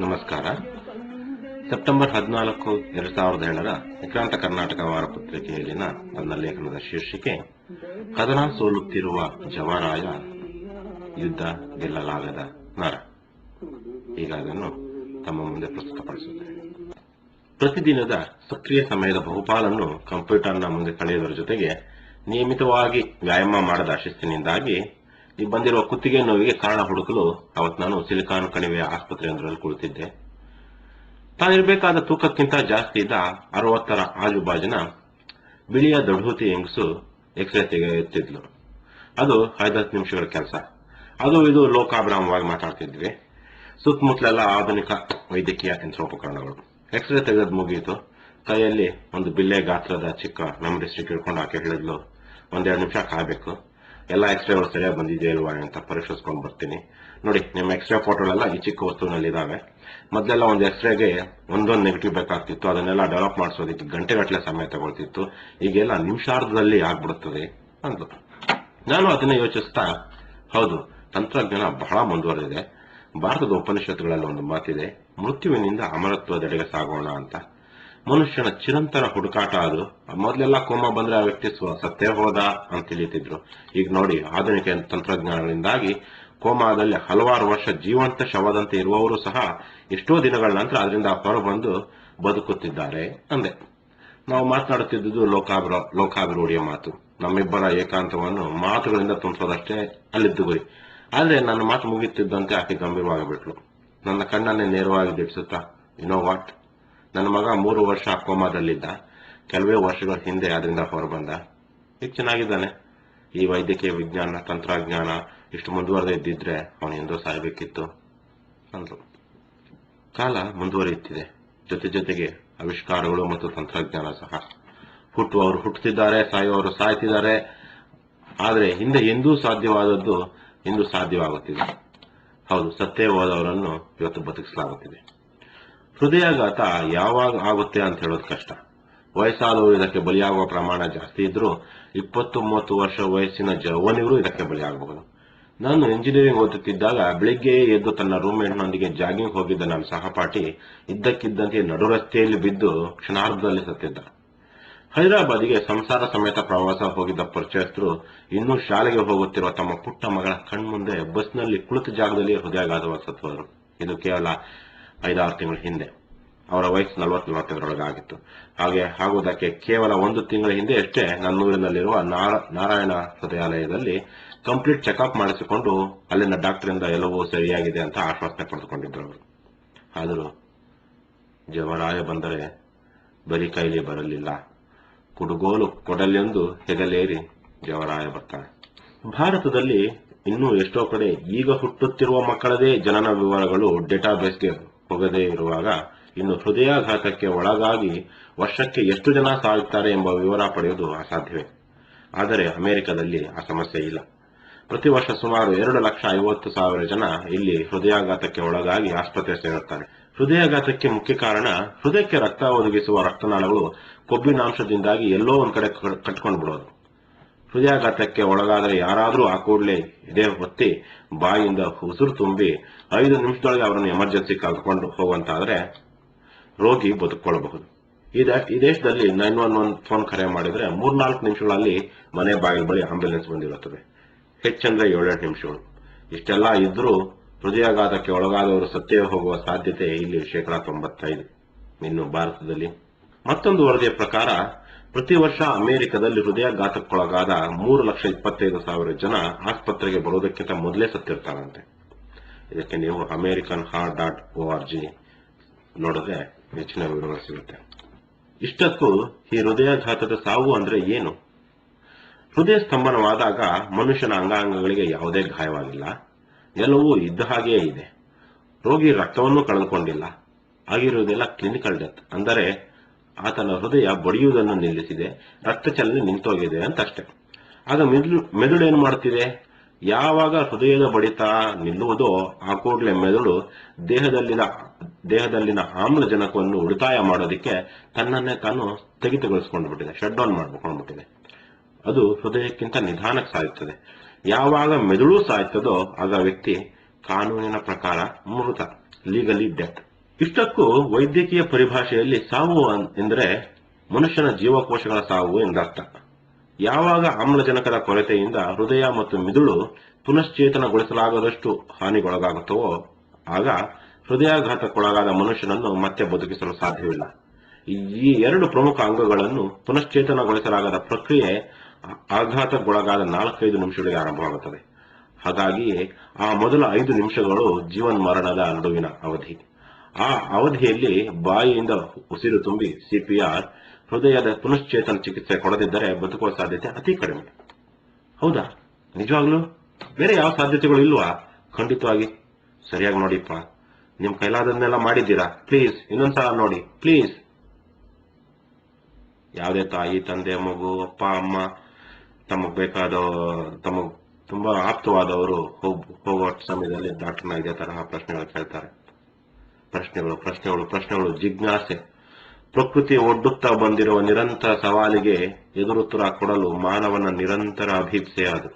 ನಮಸ್ಕಾರ. ಸೆಪ್ಟೆಂಬರ್ 14, 2007 ವಿಕ್ರಾಂತ ಕರ್ನಾಟಕ ವಾರಪತ್ರಿಕೆಯಲ್ಲಿನ ನನ್ನ ಲೇಖನದ ಶೀರ್ಷಿಕೆ ಕದನ ಸೋಲುತ್ತಿರುವ ಜವರಾಯ, ಯುದ್ಧ ಗೆಲ್ಲಲಾಗದ ನರ. ಈಗ ಅದನ್ನು ತಮ್ಮ ಮುಂದೆ ಪ್ರಸ್ತುತಪಡಿಸುತ್ತೇನೆ. ಪ್ರತಿದಿನದ ಸಕ್ರಿಯ ಸಮಯದ ಬಹುಪಾಲನ್ನು ಕಂಪ್ಯೂಟರ್ನ ಮುಂದೆ ಕಳೆಯುವುದರ ಜೊತೆಗೆ ನಿಯಮಿತವಾಗಿ ವ್ಯಾಯಾಮ ಮಾಡದ ಶಿಸ್ತಿನಿಂದಾಗಿ ಈ ಬಂದಿರುವ ಕುತ್ತಿಗೆ ನೋವಿಗೆ ಕಾರಣ ಹುಡುಕಲು ಅವತ್ತು ನಾನು ಸಿಲಿಕಾನ್ ಕಣಿವೆಯ ಆಸ್ಪತ್ರೆಯೊಂದರಲ್ಲಿ ಕುಳಿತಿದ್ದೆ. ತಾನಿರಬೇಕಾದ ತೂಕಕ್ಕಿಂತ ಜಾಸ್ತಿ ಇದ್ದ 60ರ ಆಜುಬಾಜಿನ ಬಿಳಿಯ ದೊಡ್ಡೂತಿ ಹೆಂಗಸು ಎಕ್ಸ್ರೇ ತೆಗೆಯುತ್ತಿದ್ಲು. ಅದು 5-10 ನಿಮಿಷಗಳ ಕೆಲಸ. ಅದು ಇದು ಲೋಕಾಭಿರಾಮವಾಗಿ ಮಾತಾಡ್ತಿದ್ವಿ. ಸುತ್ತಮುತ್ತಲೆಲ್ಲ ಆಧುನಿಕ ವೈದ್ಯಕೀಯ ಯಂತ್ರೋಪಕರಣಗಳು. ಎಕ್ಸ್ರೇ ತೆಗೆದು ಮುಗಿಯಿತು. ಕೈಯಲ್ಲಿ ಒಂದು ಬಿಲ್ಲೆ ಗಾತ್ರದ ಚಿಕ್ಕ ಮೆಮರಿ ಸ್ಟಿಕ್ ಇಟ್ಕೊಂಡು ಆಕೆ ಹೇಳಿದ್ಲು, 1-2 ನಿಮಿಷ ಕಾಯಬೇಕು, ಎಲ್ಲ ಎಕ್ಸ್ರೇಗಳು ಸರಿಯಾಗಿ ಬಂದಿದೆಯಾ ಇಲ್ವಾ ಅಂತ ಪರೀಕ್ಷಿಸ್ಕೊಂಡು ಬರ್ತೀನಿ. ನೋಡಿ, ನಿಮ್ಮ ಎಕ್ಸ್ರೇ ಫೋಟೋಗಳೆಲ್ಲ ಈ ಚಿಕ್ಕ ವಸ್ತುವಿನಲ್ಲಿ ಇದಾವೆ. ಮೊದಲೆಲ್ಲ ಒಂದು ಎಕ್ಸ್ರೇಗೆ ಒಂದೊಂದು ನೆಗೆಟಿವ್ ಬೇಕಾಗ್ತಿತ್ತು. ಅದನ್ನೆಲ್ಲ ಡೆವಲಪ್ ಮಾಡಿಸೋದಕ್ಕೆ ಗಂಟೆಗಟ್ಟಲೆ ಸಮಯ ತಗೊಳ್ತಿತ್ತು. ಈಗೆಲ್ಲ ನಿಮಿಷಾರ್ಧದಲ್ಲಿ ಆಗ್ಬಿಡುತ್ತದೆ ಅಂದ್ಲು. ನಾನು ಅದನ್ನ ಯೋಚಿಸ್ತಾ, ಹೌದು, ತಂತ್ರಜ್ಞಾನ ಬಹಳ ಮುಂದುವರೆದಿದೆ. ಭಾರತದ ಉಪನಿಷತ್ತುಗಳಲ್ಲಿ ಒಂದು ಮಾತಿದೆ, ಮೃತ್ಯುವಿನಿಂದ ಅಮರತ್ವದೆಡೆಗೆ ಸಾಗೋಣ ಅಂತ. ಮನುಷ್ಯನ ಚಿರಂತನ ಹುಡುಕಾಟ ಅದು. ಮೊದಲೆಲ್ಲ ಕೋಮ ಬಂದ್ರೆ ಆ ವ್ಯಕ್ತಿ ಸತ್ತೇ ಹೋದ ಅಂತ ತಿಳಿಯುತ್ತಿದ್ರು. ಈಗ ನೋಡಿ, ಆಧುನಿಕ ತಂತ್ರಜ್ಞಾನಗಳಿಂದಾಗಿ ಕೋಮಾದಲ್ಲಿ ಹಲವಾರು ವರ್ಷ ಜೀವಂತ ಶವದಂತೆ ಇರುವವರು ಸಹ ಎಷ್ಟೋ ದಿನಗಳ ನಂತರ ಅದರಿಂದ ಹೊರಬಂದು ಬದುಕುತ್ತಿದ್ದಾರೆ ಅಂದೆ. ನಾವು ಮಾತನಾಡುತ್ತಿದ್ದುದು ಲೋಕಾಭಿರೂಢಿಯ ಮಾತು. ನಮ್ಮಿಬ್ಬರ ಏಕಾಂತವನ್ನು ಮಾತುಗಳಿಂದ ತುಂಬಿಸೋದಷ್ಟೇ ಅಲ್ಲಿದ್ದು ಗುರಿ. ಆದ್ರೆ ನನ್ನ ಮಾತು ಮುಗಿಯುತ್ತಿದ್ದಂತೆ ಆಕೆ ಗಂಭೀರವಾಗಿ ಬಿಟ್ಲು. ನನ್ನ ಕಣ್ಣನ್ನೇ ನೇರವಾಗಿ ದಿಟ್ಟಿಸುತ್ತಾ, ನೋ ವಾಟ್, ನನ್ನ ಮಗ 3 ವರ್ಷ ಕೋಮಾದಲ್ಲಿದ್ದ. ಕೆಲವೇ ವರ್ಷಗಳ ಹಿಂದೆ ಅದರಿಂದ ಹೊರಬಂದ. ಈಗ ಚೆನ್ನಾಗಿದ್ದಾನೆ. ಈ ವೈದ್ಯಕೀಯ ವಿಜ್ಞಾನ ತಂತ್ರಜ್ಞಾನ ಇಷ್ಟು ಮುಂದುವರೆದೇ ಇದ್ದಿದ್ರೆ ಅವನು ಎಂದೋ ಸಾಯಬೇಕಿತ್ತು ಅಂದ್ರು. ಕಾಲ ಮುಂದುವರಿಯುತ್ತಿದೆ. ಜೊತೆಗೆ ಆವಿಷ್ಕಾರಗಳು ಮತ್ತು ತಂತ್ರಜ್ಞಾನ ಸಹ. ಹುಟ್ಟುವವರು ಹುಟ್ಟುತ್ತಿದ್ದಾರೆ, ಸಾಯುವವರು ಸಾಯ್ತಿದ್ದಾರೆ. ಆದರೆ ಹಿಂದೆ ಎಂದೂ ಸಾಧ್ಯವಾದದ್ದು ಇಂದು ಸಾಧ್ಯವಾಗುತ್ತಿದೆ. ಹೌದು, ಸತ್ತೇ ಹೋದವರನ್ನು ಇವತ್ತು ಬದುಕಿಸಲಾಗುತ್ತಿದೆ. ಹೃದಯಾಘಾತ ಯಾವಾಗ ಆಗುತ್ತೆ ಅಂತ ಹೇಳೋದು ಕಷ್ಟ. ವಯಸ್ಸಾದವರು ಇದಕ್ಕೆ ಬಲಿಯಾಗುವ ಪ್ರಮಾಣ ಜಾಸ್ತಿ ಇದ್ರೂ 20-30 ವರ್ಷ ವಯಸ್ಸಿನ ಜವನಿಗರು ಇದಕ್ಕೆ ಬಲಿಯಾಗಬಹುದು. ನಾನು ಇಂಜಿನಿಯರಿಂಗ್ ಓದುತ್ತಿದ್ದಾಗ ಬೆಳಿಗ್ಗೆ ಎದ್ದು ತನ್ನ ರೂಮ್ಮೇಟ್ನೊಂದಿಗೆ ಜಾಗಿಂಗ್ ಹೋಗಿದ್ದ ನನ್ನ ಸಹಪಾಠಿ ಇದ್ದಕ್ಕಿದ್ದಂತೆ ನಡು ರಸ್ತೆಯಲ್ಲಿ ಬಿದ್ದು ಕ್ಷಣಾರ್ಧದಲ್ಲಿ ಸತ್ತಿದ್ದ. ಹೈದರಾಬಾದಿಗೆ ಸಂಸಾರ ಸಮೇತ ಪ್ರವಾಸ ಹೋಗಿದ್ದ ಪರಿಚಯಸ್ಥರು ಇನ್ನೂ ಶಾಲೆಗೆ ಹೋಗುತ್ತಿರುವ ತಮ್ಮ ಪುಟ್ಟ ಮಗಳ ಕಣ್ಮುಂದೆ ಬಸ್ನಲ್ಲಿ ಕುಳಿತ ಜಾಗದಲ್ಲಿ ಹೃದಯಾಘಾತವಾಗಿ ಸತ್ತವರು. ಇದು ಕೇವಲ 5-6 ತಿಂಗಳ ಹಿಂದೆ. ಅವರ ವಯಸ್ಸು 40-45 ಆಗಿತ್ತು. ಹಾಗೆ ಆಗುವುದಕ್ಕೆ ಕೇವಲ 1 ತಿಂಗಳ ಹಿಂದೆ ಅಷ್ಟೇ ನನ್ನೂರಿನಲ್ಲಿರುವ ನಾರಾಯಣ ಹೃದಯಾಲಯದಲ್ಲಿ ಕಂಪ್ಲೀಟ್ ಚೆಕ್ಅಪ್ ಮಾಡಿಸಿಕೊಂಡು ಅಲ್ಲಿನ ಡಾಕ್ಟರಿಂದ ಎಲ್ಲವೂ ಸರಿಯಾಗಿದೆ ಅಂತ ಆಶ್ವಾಸನೆ ಪಡೆದುಕೊಂಡಿದ್ದರು. ಆದರೂ ಜವರಾಯ ಬಂದರೆ ಬರೀ ಕೈಲಿ ಬರಲಿಲ್ಲ. ಕುಡುಗೋಲು ಕೊಡಲೆಂದು ಹೆಗಲೇರಿ ಜವರಾಯ ಬರ್ತಾನೆ. ಭಾರತದಲ್ಲಿ ಇನ್ನೂ ಎಷ್ಟೋ ಕಡೆ ಈಗ ಹುಟ್ಟುತ್ತಿರುವ ಮಕ್ಕಳದೇ ಜನನ ವಿವರಗಳು ಡೇಟಾಬೇಸ್ಗೆ ಹೋಗದೇ ಇರುವಾಗ ಇನ್ನು ಹೃದಯಾಘಾತಕ್ಕೆ ಒಳಗಾಗಿ ವರ್ಷಕ್ಕೆ ಎಷ್ಟು ಜನ ಸಾಯುತ್ತಾರೆ ಎಂಬ ವಿವರ ಪಡೆಯುವುದು ಅಸಾಧ್ಯವೇ. ಆದರೆ ಅಮೆರಿಕದಲ್ಲಿ ಆ ಸಮಸ್ಯೆ ಇಲ್ಲ. ಪ್ರತಿ ವರ್ಷ ಸುಮಾರು 2,50,000 ಜನ ಇಲ್ಲಿ ಹೃದಯಾಘಾತಕ್ಕೆ ಒಳಗಾಗಿ ಆಸ್ಪತ್ರೆ ಸೇರುತ್ತಾರೆ. ಹೃದಯಾಘಾತಕ್ಕೆ ಮುಖ್ಯ ಕಾರಣ ಹೃದಯಕ್ಕೆ ರಕ್ತ ಒದಗಿಸುವ ರಕ್ತನಾಳಗಳು ಕೊಬ್ಬಿನಾಂಶದಿಂದಾಗಿ ಎಲ್ಲೋ ಒಂದ್ ಕಡೆ ಕಟ್ಕೊಂಡು ಬಿಡೋದು. ಹೃದಯಾಘಾತಕ್ಕೆ ಒಳಗಾದರೆ ಯಾರಾದರೂ ಆ ಕೂಡಲೇ ಎದೆ ಹೊತ್ತಿ ಬಾಯಿಯಿಂದ ಉಸಿರು ತುಂಬಿ 5 ನಿಮಿಷದೊಳಗೆ ಅವರನ್ನು ಎಮರ್ಜೆನ್ಸಿ ಕರ್ಕೊಂಡು ಹೋಗುವಂತಾದರೆ ರೋಗಿ ಬದುಕೊಳ್ಳಬಹುದು. ಈ ದೇಶದಲ್ಲಿ 911 ಫೋನ್ ಕರೆ ಮಾಡಿದ್ರೆ 3-4 ನಿಮಿಷಗಳಲ್ಲಿ ಮನೆ ಬಾಗಿಲು ಬಳಿ ಆಂಬ್ಯುಲೆನ್ಸ್ ಬಂದಿರುತ್ತದೆ. ಹೆಚ್ಚಂದ್ರೆ 7-8 ನಿಮಿಷಗಳು. ಇಷ್ಟೆಲ್ಲ ಇದ್ರೂ ಹೃದಯಾಘಾತಕ್ಕೆ ಒಳಗಾದವರು ಸತ್ತೇ ಹೋಗುವ ಸಾಧ್ಯತೆ ಇಲ್ಲಿ 95%. ಇನ್ನು ಭಾರತದಲ್ಲಿ ಮತ್ತೊಂದು ವರದಿಯ ಪ್ರಕಾರ ಪ್ರತಿ ವರ್ಷ ಅಮೆರಿಕದಲ್ಲಿ ಹೃದಯಾಘಾತಕ್ಕೊಳಗಾದ 3,25,000 ಜನ ಆಸ್ಪತ್ರೆಗೆ ಬರುವುದಕ್ಕಿಂತ ಮೊದಲೇ ಸತ್ತಿರ್ತಾರಂತೆ. ಇದಕ್ಕೆ ನೀವು americanheart.org ನೋಡಿದ್ರೆ ಹೆಚ್ಚಿನ ವಿವರಗಳು ಸಿಗುತ್ತೆ. ಇಷ್ಟಕ್ಕೂ ಈ ಹೃದಯಾಘಾತದ ಸಾವು ಅಂದ್ರೆ ಏನು? ಹೃದಯ ಸ್ತಂಭನವಾದಾಗ ಮನುಷ್ಯನ ಅಂಗಾಂಗಗಳಿಗೆ ಯಾವುದೇ ಗಾಯವಾಗಿಲ್ಲ. ಎಲ್ಲವೂ ಇದ್ದ ಹಾಗೆಯೇ ಇದೆ. ರೋಗಿ ರಕ್ತವನ್ನು ಕಳೆದುಕೊಂಡಿಲ್ಲ. ಆಗಿರುವುದೆಲ್ಲ ಕ್ಲಿನಿಕಲ್ ಡೆತ್. ಅಂದರೆ ಆತನ ಹೃದಯ ಬಡಿಯುವುದನ್ನು ನಿಲ್ಲಿಸಿದೆ, ರಕ್ತ ಚಲನೆ ನಿಂತೋಗಿದೆ ಅಂತಷ್ಟೇ. ಆಗ ಮೆದುಳು ಏನು ಮಾಡುತ್ತಿದೆ? ಯಾವಾಗ ಹೃದಯದ ಬಡಿತ ನಿಲ್ಲುವುದೋ ಆ ಕೂಡಲೇ ಮೆದುಳು ದೇಹದಲ್ಲಿನ ಆಮ್ಲಜನಕವನ್ನು ಉಳಿತಾಯ ಮಾಡೋದಕ್ಕೆ ತನ್ನನ್ನೇ ತಾನು ಸ್ಥಗಿತಗೊಳಿಸಿಕೊಂಡು ಬಿಟ್ಟಿದೆ, ಶಟ್ ಡೌನ್ ಮಾಡಿಕೊಂಡ್ಬಿಟ್ಟಿದೆ. ಅದು ಹೃದಯಕ್ಕಿಂತ ನಿಧಾನಕ್ಕೆ ಸಾಯುತ್ತದೆ. ಯಾವಾಗ ಮೆದುಳು ಸಾಯ್ತದೋ ಆಗ ವ್ಯಕ್ತಿ ಕಾನೂನಿನ ಪ್ರಕಾರ ಮೃತ. Legally death. ಇಷ್ಟಕ್ಕೂ ವೈದ್ಯಕೀಯ ಪರಿಭಾಷೆಯಲ್ಲಿ ಸಾವು ಎಂದರೆ ಮನುಷ್ಯನ ಜೀವಕೋಶಗಳ ಸಾವು ಎಂದರ್ಥ. ಯಾವಾಗ ಆಮ್ಲಜನಕದ ಕೊರತೆಯಿಂದ ಹೃದಯ ಮತ್ತು ಮಿದುಳು ಪುನಶ್ಚೇತನಗೊಳಿಸಲಾಗದಷ್ಟು ಹಾನಿಗೊಳಗಾಗುತ್ತವೋ ಆಗ ಹೃದಯಾಘಾತಕ್ಕೊಳಗಾದ ಮನುಷ್ಯನನ್ನು ಮತ್ತೆ ಬದುಕಿಸಲು ಸಾಧ್ಯವಿಲ್ಲ. ಈ ಎರಡು ಪ್ರಮುಖ ಅಂಗಗಳನ್ನು ಪುನಶ್ಚೇತನಗೊಳಿಸಲಾಗದ ಪ್ರಕ್ರಿಯೆ ಆಘಾತಕ್ಕೊಳಗಾದ 4-5 ನಿಮಿಷಗಳಿಗೆ ಆರಂಭವಾಗುತ್ತದೆ. ಹಾಗಾಗಿಯೇ ಆ ಮೊದಲ 5 ನಿಮಿಷಗಳು ಜೀವನ್ಮರಣದ ನಡುವಿನ ಅವಧಿ. ಆ ಅವಧಿಯಲ್ಲಿ ಬಾಯಿಯಿಂದ ಉಸಿರು ತುಂಬಿ ಸಿಪಿಆರ್, ಹೃದಯದ ಪುನಶ್ಚೇತನ ಚಿಕಿತ್ಸೆ ಕೊಡದಿದ್ದರೆ ಬದುಕುವ ಸಾಧ್ಯತೆ ಅತಿ ಕಡಿಮೆ. ಹೌದಾ? ನಿಜವಾಗ್ಲೂ ಬೇರೆ ಯಾವ ಸಾಧ್ಯತೆಗಳು ಇಲ್ವಾ? ಖಂಡಿತವಾಗಿ. ಸರಿಯಾಗಿ ನೋಡಿಪ್ಪ, ನಿಮ್ ಕೈಲಾದನ್ನೆಲ್ಲ ಮಾಡಿದ್ದೀರಾ. ಪ್ಲೀಸ್ ಇನ್ನೊಂದ್ಸಲ ನೋಡಿ, ಪ್ಲೀಸ್. ಯಾವುದೇ ತಾಯಿ, ತಂದೆ, ಮಗು, ಅಪ್ಪ, ಅಮ್ಮ ತಮಗ್ ತುಂಬಾ ಆಪ್ತವಾದವರು ಹೋಗುವ ಸಮಯದಲ್ಲಿ ಡಾಕ್ಟರ್ನ ಇದೇ ತರಹ ಪ್ರಶ್ನೆಗಳು ಕೇಳ್ತಾರೆ. ಪ್ರಶ್ನೆಗಳು ಜಿಜ್ಞಾಸೆ. ಪ್ರಕೃತಿ ಒಡ್ಡುತ್ತಾ ಬಂದಿರುವ ನಿರಂತರ ಸವಾಲಿಗೆ ಎದುರುತ್ತರ ಕೊಡಲು ಮಾನವನ ನಿರಂತರ ಅಭಿಪ್ಸೆ ಅದು.